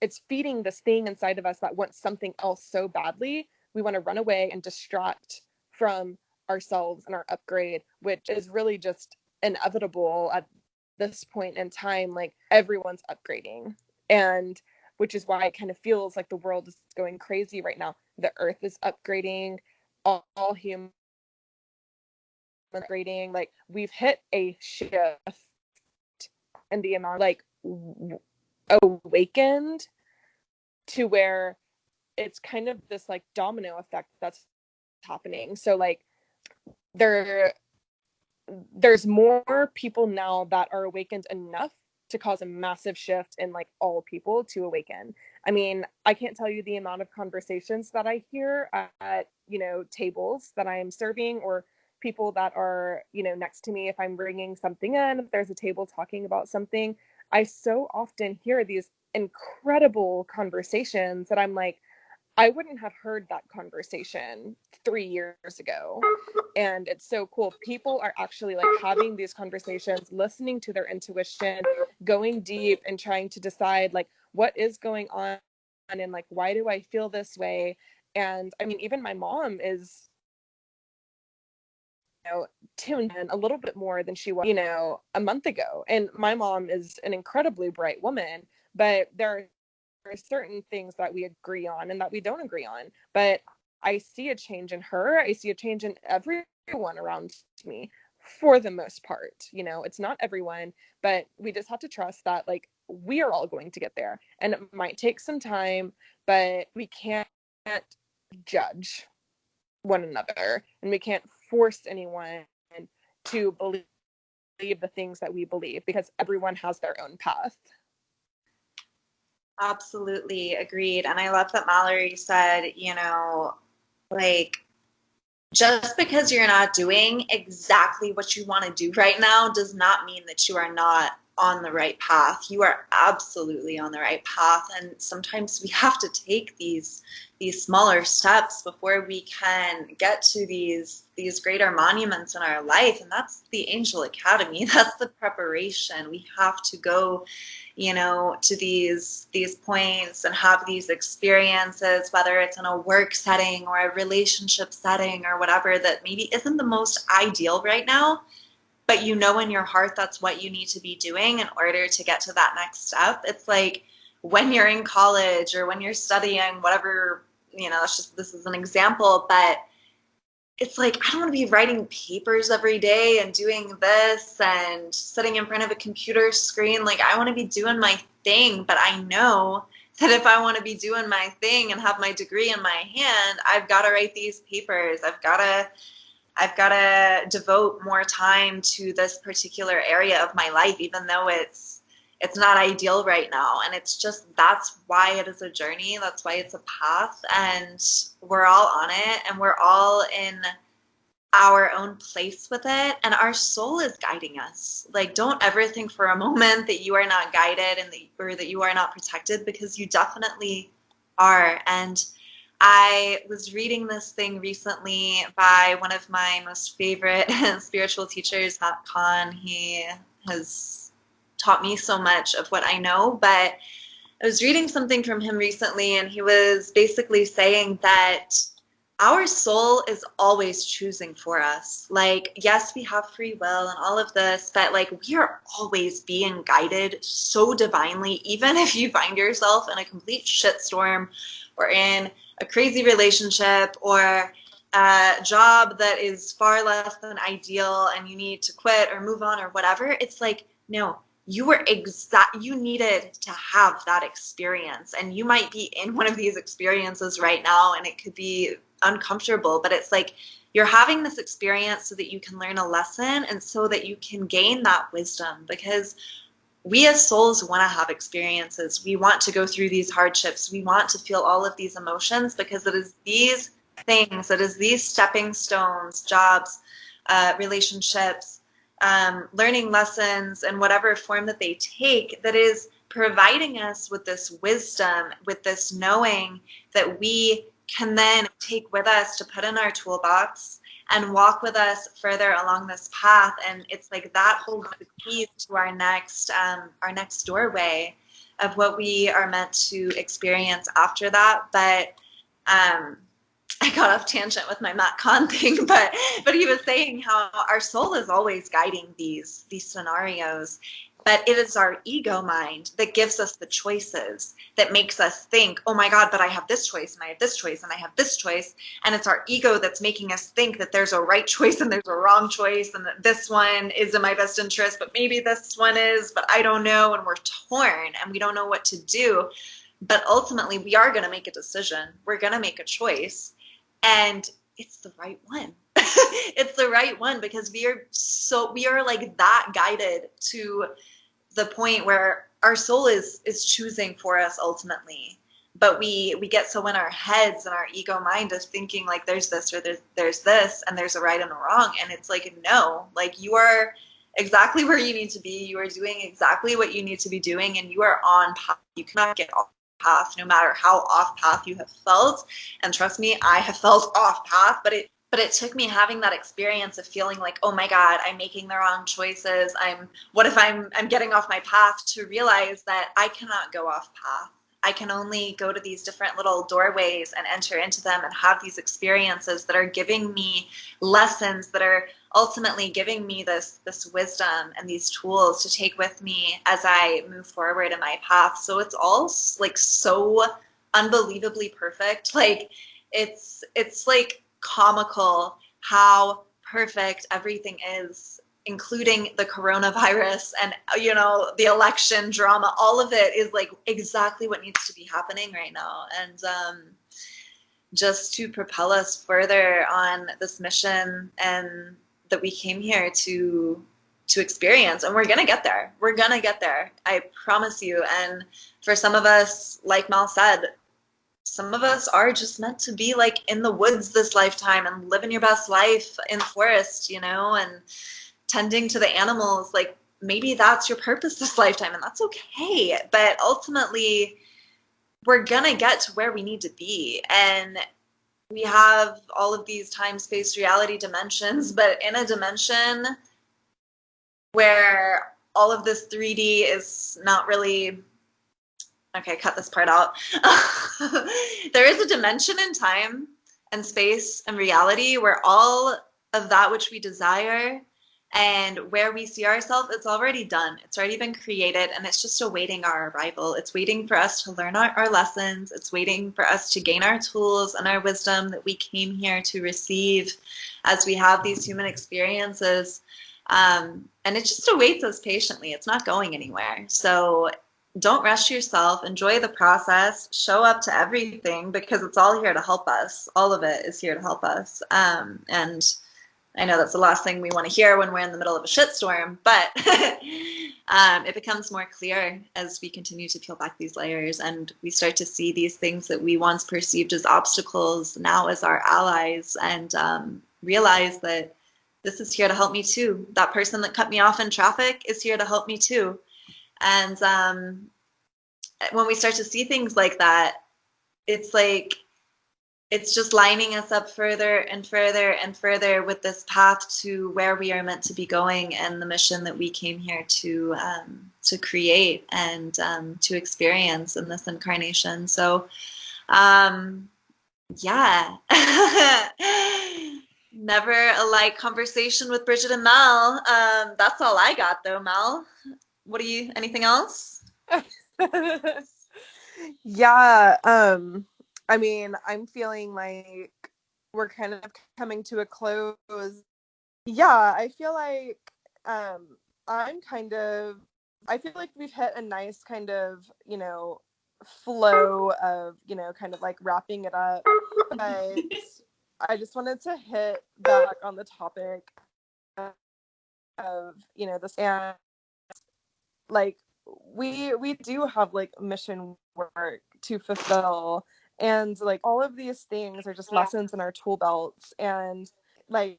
it's feeding this thing inside of us that wants something else so badly. We want to run away and distract from ourselves and our upgrade, which is really just inevitable at this point in time. Like everyone's upgrading, and which is why it kind of feels like the world is going crazy right now. The earth is upgrading, all humans upgrading. Like we've hit a shift in the amount like awakened to where it's kind of this like domino effect that's happening. So like there's more people now that are awakened enough to cause a massive shift in like all people to awaken. I mean, I can't tell you the amount of conversations that I hear at, tables that I am serving, or people that are, next to me. If I'm bringing something in, if there's a table talking about something, I so often hear these incredible conversations that I'm like, I wouldn't have heard that conversation 3 years ago. And it's so cool. People are actually like having these conversations, listening to their intuition, going deep and trying to decide like what is going on and like why do I feel this way. And I mean, even my mom is, tuned in a little bit more than she was, a month ago. And my mom is an incredibly bright woman, but there are certain things that we agree on and that we don't agree on. But I see a change in her. I see a change in everyone around me for the most part. It's not everyone, but we just have to trust that like we are all going to get there. And it might take some time, but we can't judge one another, and we can't force anyone to believe the things that we believe, because everyone has their own path. Absolutely agreed. And I love that Mallory said, like, just because you're not doing exactly what you want to do right now does not mean that you are not on the right path. You are absolutely on the right path. And sometimes we have to take these smaller steps before we can get to these greater monuments in our life. And that's the Angel Academy. That's the preparation. We have to go, to these points and have these experiences, whether it's in a work setting or a relationship setting or whatever, that maybe isn't the most ideal right now, but in your heart that's what you need to be doing in order to get to that next step. It's like when you're in college or when you're studying, whatever, this is an example, but it's like, I don't want to be writing papers every day and doing this and sitting in front of a computer screen. Like, I want to be doing my thing, but I know that if I want to be doing my thing and have my degree in my hand, I've got to write these papers. I've got to devote more time to this particular area of my life, even though it's not ideal right now. And it's just, that's why it is a journey. That's why it's a path, and we're all on it, and we're all in our own place with it, and our soul is guiding us. Like, don't ever think for a moment that you are not guided or that you are not protected, because you definitely are. And I was reading this thing recently by one of my most favorite spiritual teachers, Matt Kahn. He has taught me so much of what I know, but I was reading something from him recently, and he was basically saying that our soul is always choosing for us. Like, yes, we have free will and all of this, but like, we are always being guided so divinely, even if you find yourself in a complete shitstorm or in a crazy relationship or a job that is far less than ideal and you need to quit or move on or whatever. It's like, no, you needed to have that experience, and you might be in one of these experiences right now and it could be uncomfortable, but it's like, you're having this experience so that you can learn a lesson and so that you can gain that wisdom, because we as souls want to have experiences. We want to go through these hardships. We want to feel all of these emotions, because it is these things, it is these stepping stones, jobs, relationships, learning lessons in whatever form that they take, that is providing us with this wisdom, with this knowing that we can then take with us to put in our toolbox and walk with us further along this path. And it's like that holds the keys to our next doorway of what we are meant to experience after that. But I got off tangent with my Matt Kahn thing, but he was saying how our soul is always guiding these scenarios, but it is our ego mind that gives us the choices, that makes us think, oh my God, but I have this choice, and I have this choice, and I have this choice. And it's our ego that's making us think that there's a right choice and there's a wrong choice, and that this one is in my best interest, but maybe this one is, but I don't know. And we're torn and we don't know what to do. But ultimately, we are going to make a decision. We're going to make a choice. And it's the right one. It's the right one, because we are like that guided to the point where our soul is choosing for us ultimately. But we get so in our heads, and our ego mind is thinking like there's this or there's this, and there's a right and a wrong. And it's like, no, like, you are exactly where you need to be. You are doing exactly what you need to be doing, and you are on path. You cannot get off path, no matter how off path you have felt. And trust me, I have felt off path, but it took me having that experience of feeling like, oh my God, I'm making the wrong choices. What if I'm getting off my path, to realize that I cannot go off path. I can only go to these different little doorways and enter into them and have these experiences that are giving me lessons, that are ultimately giving me this wisdom and these tools to take with me as I move forward in my path. So it's all like so unbelievably perfect. Like, it's like comical how perfect everything is, including the coronavirus and, the election drama. All of it is like exactly what needs to be happening right now. And just to propel us further on this mission, and that we came here to experience. And we're gonna get there. We're gonna get there, I promise you. And for some of us, like Mal said, some of us are just meant to be like in the woods this lifetime and living your best life in the forest, and tending to the animals. Like, maybe that's your purpose this lifetime, and that's okay. But ultimately, we're gonna get to where we need to be. And we have all of these time, space, reality dimensions, but in a dimension where all of this 3D is not really, okay, cut this part out. There is a dimension in time and space and reality where all of that which we desire and where we see ourselves, it's already done. It's already been created, and it's just awaiting our arrival. It's waiting for us to learn our lessons. It's waiting for us to gain our tools and our wisdom that we came here to receive as we have these human experiences. And it just awaits us patiently. It's not going anywhere. So don't rush yourself. Enjoy the process. Show up to everything, because it's all here to help us. All of it is here to help us. And I know that's the last thing we want to hear when we're in the middle of a shitstorm, but it becomes more clear as we continue to peel back these layers, and we start to see these things that we once perceived as obstacles now as our allies, and realize that this is here to help me too. That person that cut me off in traffic is here to help me too. And when we start to see things like that, it's like, it's just lining us up further and further and further with this path to where we are meant to be going, and the mission that we came here to create and to experience in this incarnation. So, yeah. Never a light conversation with Bridget and Mel. That's all I got, though, Mel. What do you? Anything else? Yeah. I mean, I'm feeling like we're kind of coming to a close. Yeah, I feel like I'm kind of, I feel like we've hit a nice kind of, flow of, kind of like wrapping it up. But I just wanted to hit back on the topic of, this, and like we do have like mission work to fulfill, and like all of these things are just lessons in our tool belts. And like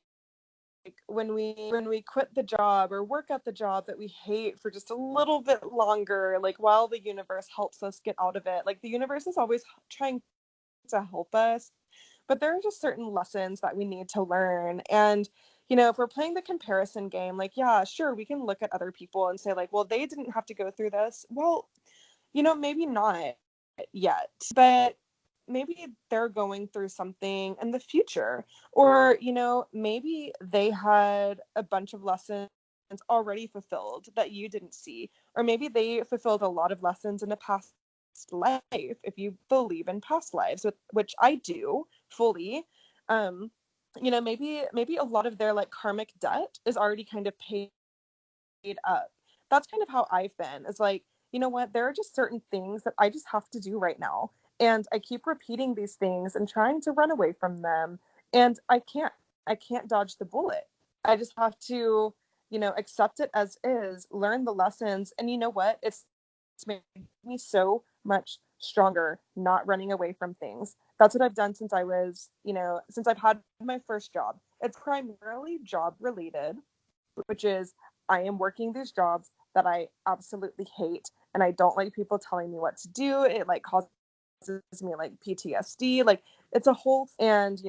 when we quit the job or work at the job that we hate for just a little bit longer, like while the universe helps us get out of it, like the universe is always trying to help us, but there are just certain lessons that we need to learn. And if we're playing the comparison game, like, yeah, sure, we can look at other people and say like, well, they didn't have to go through this. Well, maybe not yet, but maybe they're going through something in the future. Or maybe they had a bunch of lessons already fulfilled that you didn't see. Or maybe they fulfilled a lot of lessons in a past life, if you believe in past lives, which I do fully. Maybe a lot of their like karmic debt is already kind of paid up. That's kind of how I've been. It's like, you know what, there are just certain things that I just have to do right now, and I keep repeating these things and trying to run away from them, and I can't dodge the bullet. I just have to, accept it as is, learn the lessons. And you know what, it's made me so much stronger not running away from things. That's what I've done since since I've had my first job. It's primarily job related, which is I am working these jobs that I absolutely hate, and I don't like people telling me what to do. It like causes me like PTSD. Like it's a whole, and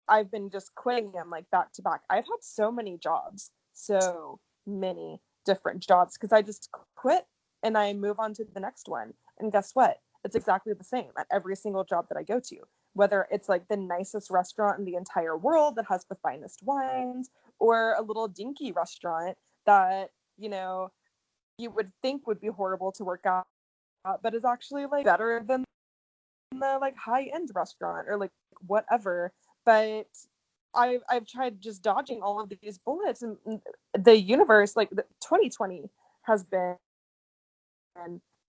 I've been just quitting them like back to back. I've had so many jobs, so many different jobs, because I just quit and I move on to the next one. And guess what? It's exactly the same at every single job that I go to, whether it's like the nicest restaurant in the entire world that has the finest wines, or a little dinky restaurant that, you would think would be horrible to work at, but is actually like better than the like high end restaurant or like whatever. But I've tried just dodging all of these bullets, and the universe, like 2020 has been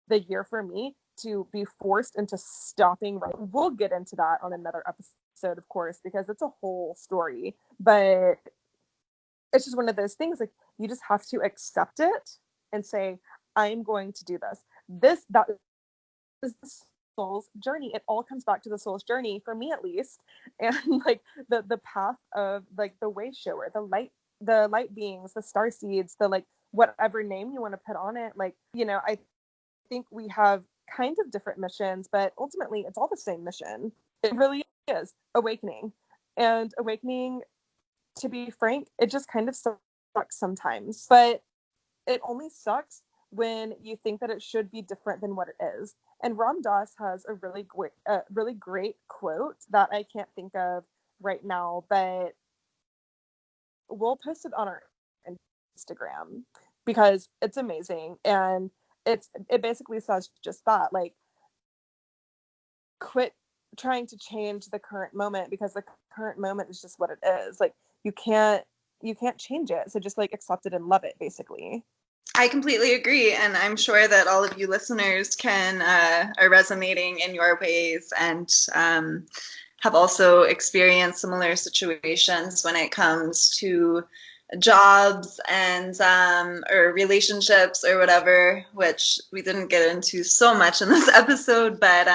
the year for me to be forced into stopping. Right, we'll get into that on another episode, of course, because it's a whole story. But it's just one of those things, like you just have to accept it and say, I'm going to do this. That is the soul's journey. It all comes back to the soul's journey, for me at least. And like the path of like the way shower, the light beings, the star seeds, the like whatever name you want to put on it. Like, you know, I think we have kind of different missions, but ultimately it's all the same mission. It really is awakening. And awakening, to be frank, it just kind of sucks sometimes. But it only sucks when you think that it should be different than what it is. And Ram Dass has a really great quote that I can't think of right now, but we'll post it on our Instagram because it's amazing. And it basically says just that, like, quit trying to change the current moment, because the current moment is just what it is. Like, you can't change it. So just like accept it and love it, basically. I completely agree, and I'm sure that all of you listeners are resonating in your ways, and have also experienced similar situations when it comes to jobs and or relationships or whatever, which we didn't get into so much in this episode, but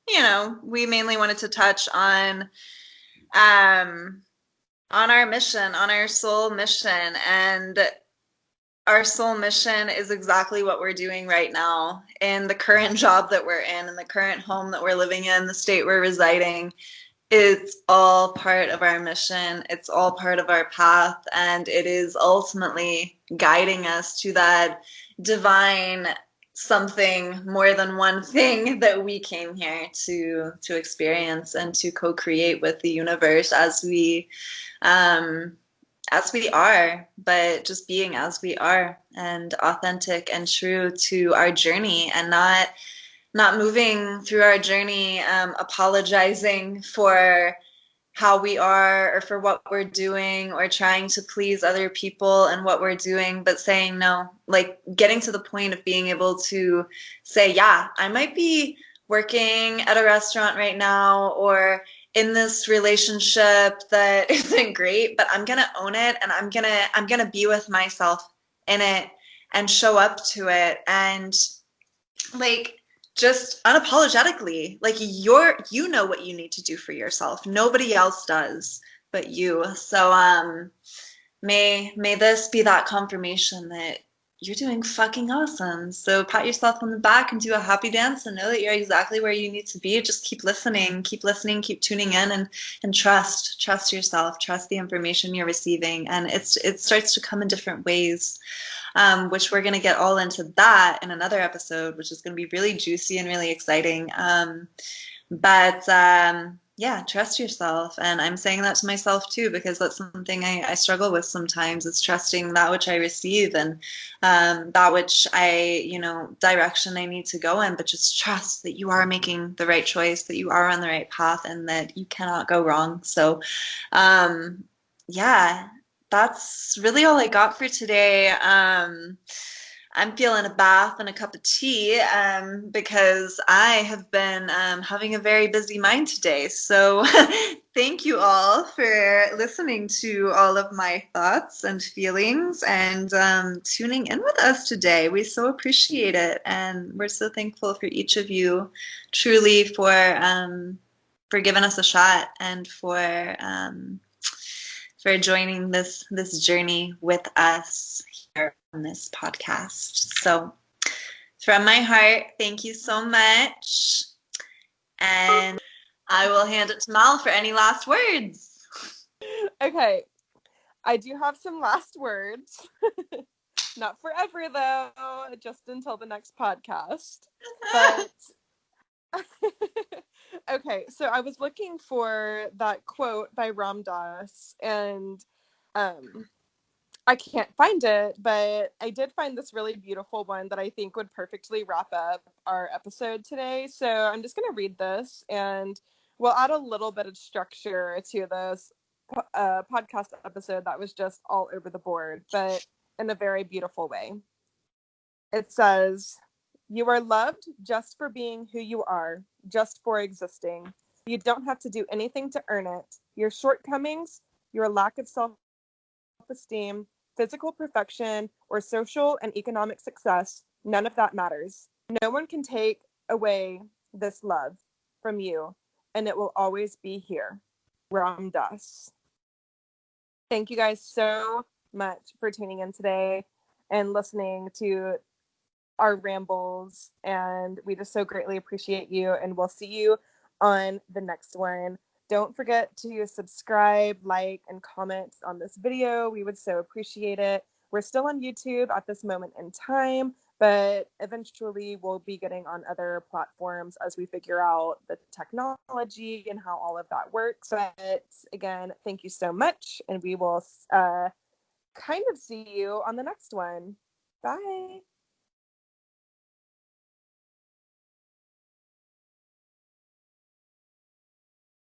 you know, we mainly wanted to touch on our mission, on our soul mission, and our soul mission is exactly what we're doing right now in the current job that we're in the current home that we're living in, the state we're residing. It's all part of our mission. It's all part of our path, and it is ultimately guiding us to that divine something more than one thing that we came here to experience and to co-create with the universe um, as we are, but just being as we are and authentic and true to our journey, and not moving through our journey apologizing for how we are or for what we're doing or trying to please other people and what we're doing, but saying no, like getting to the point of being able to say, yeah, I might be working at a restaurant right now or in this relationship that isn't great, but I'm gonna own it, and I'm gonna be with myself in it and show up to it, and like just unapologetically, like you know what you need to do for yourself. Nobody else does but you. So may this be that confirmation that you're doing fucking awesome. So pat yourself on the back and do a happy dance and know that you're exactly where you need to be. Just keep listening, keep tuning in, and trust yourself, trust the information you're receiving, and it starts to come in different ways. Which we're going to get all into that in another episode, which is going to be really juicy and really exciting. But yeah, trust yourself. And I'm saying that to myself too, because that's something I struggle with sometimes. It's trusting that which I receive and that which direction I need to go in, but just trust that you are making the right choice, that you are on the right path, and that you cannot go wrong. So, yeah, that's really all I got for today. I'm feeling a bath and a cup of tea because I have been having a very busy mind today. So thank you all for listening to all of my thoughts and feelings and tuning in with us today. We so appreciate it, and we're so thankful for each of you, truly, for giving us a shot and for joining this journey with us here on this podcast. So from my heart, thank you so much. And I will hand it to Mal for any last words. Okay, I do have some last words. Not forever, though, just until the next podcast. But okay, so I was looking for that quote by Ram Dass, and I can't find it, but I did find this really beautiful one that I think would perfectly wrap up our episode today. So I'm just going to read this, and we'll add a little bit of structure to this podcast episode that was just all over the board, but in a very beautiful way. It says, "You are loved just for being who you are, just for existing. You don't have to do anything to earn it. Your shortcomings, your lack of self-esteem, physical perfection, or social and economic success, none of that matters. No one can take away this love from you, and it will always be here." Ram Dass. Thank you guys so much for tuning in today. and listening to our rambles. And we just so greatly appreciate you. And we'll see you on the next one. Don't forget to subscribe, like, and comment on this video. We would so appreciate it. We're still on YouTube at this moment in time, but eventually we'll be getting on other platforms as we figure out the technology and how all of that works. But again, thank you so much, and we will kind of see you on the next one. Bye.